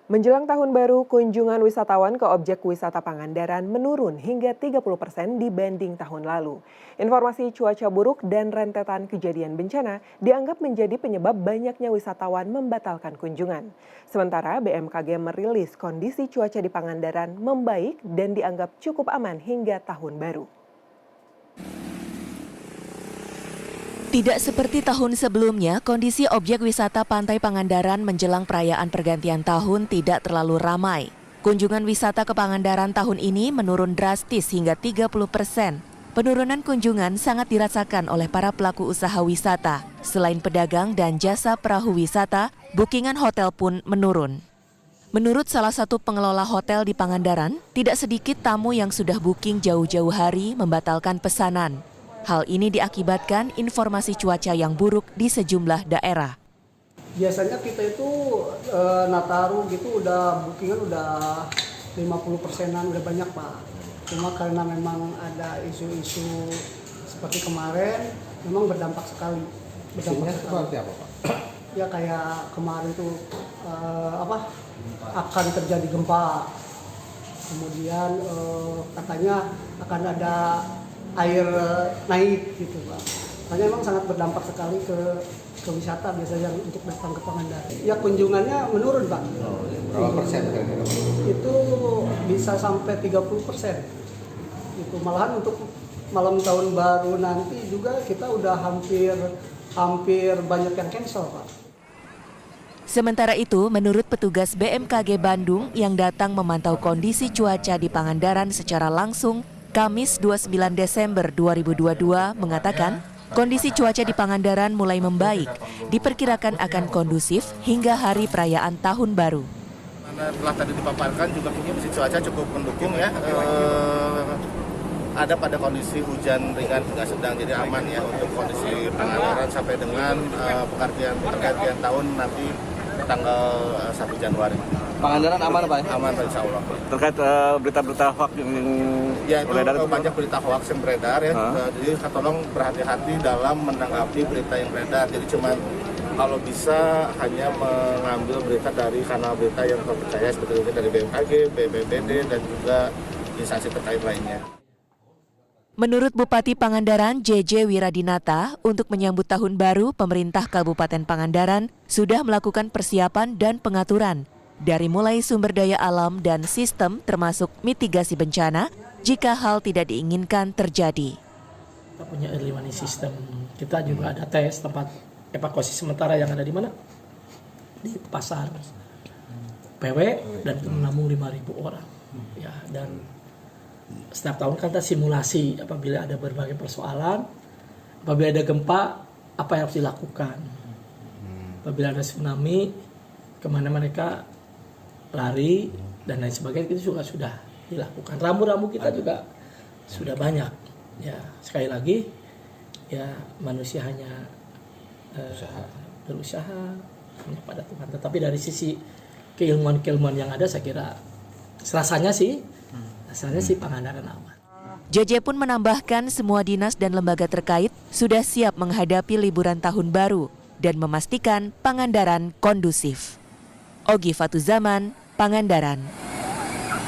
Menjelang tahun baru, kunjungan wisatawan ke objek wisata Pangandaran menurun hingga 30% dibanding tahun lalu. Informasi cuaca buruk dan rentetan kejadian bencana dianggap menjadi penyebab banyaknya wisatawan membatalkan kunjungan. Sementara BMKG merilis kondisi cuaca di Pangandaran membaik dan dianggap cukup aman hingga tahun baru. Tidak seperti tahun sebelumnya, kondisi objek wisata Pantai Pangandaran menjelang perayaan pergantian tahun tidak terlalu ramai. Kunjungan wisata ke Pangandaran tahun ini menurun drastis hingga 30%. Penurunan kunjungan sangat dirasakan oleh para pelaku usaha wisata. Selain pedagang dan jasa perahu wisata, bookingan hotel pun menurun. Menurut salah satu pengelola hotel di Pangandaran, tidak sedikit tamu yang sudah booking jauh-jauh hari membatalkan pesanan. Hal ini diakibatkan informasi cuaca yang buruk di sejumlah daerah. Biasanya kita itu Nataru gitu udah bookingan udah 50%-an, udah banyak Pak. Cuma karena memang ada isu-isu seperti kemarin, memang berdampak sekali. Seperti apa Pak? Ya kayak kemarin tuh akan terjadi gempa. Kemudian katanya akan ada air naik gitu Pak. Makanya memang sangat berdampak sekali ke wisata biasanya untuk datang ke Pangandaran. Ya kunjungannya menurun Pak. Berapa persen? Itu bisa sampai 30%. Itu malahan untuk malam tahun baru nanti juga kita udah hampir banyak yang cancel Pak. Sementara itu, menurut petugas BMKG Bandung yang datang memantau kondisi cuaca di Pangandaran secara langsung, Kamis 29 Desember 2022 mengatakan kondisi cuaca di Pangandaran mulai membaik, diperkirakan akan kondusif hingga hari perayaan Tahun Baru. Telah tadi dipaparkan juga kondisi cuaca cukup mendukung ya, ada pada kondisi hujan ringan hingga sedang, jadi aman ya untuk kondisi Pangandaran sampai dengan pergantian tahun nanti tanggal 1 Januari. Pangandaran aman Pak? Aman insya Allah. Terkait berita-berita hoax yang ya, itu beredar, banyak berita hoax yang beredar ya. Jadi tolong berhati-hati dalam menanggapi berita yang beredar. Jadi cuma kalau bisa hanya mengambil berita dari kanal berita yang terpercaya seperti dari BMKG, BPBD dan juga instansi terkait lainnya. Menurut Bupati Pangandaran JJ Wiradinata, untuk menyambut Tahun Baru, pemerintah Kabupaten Pangandaran sudah melakukan persiapan dan pengaturan dari mulai sumber daya alam dan sistem termasuk mitigasi bencana jika hal tidak diinginkan terjadi. Kita punya early warning system. Kita juga ada tes tempat evakuasi sementara yang ada di mana? Di pasar PW dan menampung 5.000 orang. Ya, dan setiap tahun kan kita simulasi apabila ada berbagai persoalan, apabila ada gempa, apa yang harus dilakukan. Apabila ada tsunami, kemana mereka lari dan lain sebagainya, itu juga sudah dilakukan. Rambu-rambu kita juga sudah banyak. Ya, sekali lagi ya manusia hanya berusaha hanya pada Tuhan. Tetapi dari sisi keilmuan yang ada, saya kira rasanya sih Pangandaran aman. JJ pun menambahkan semua dinas dan lembaga terkait sudah siap menghadapi liburan Tahun Baru dan memastikan Pangandaran kondusif. Ogi Fatuzaman, Pangandaran.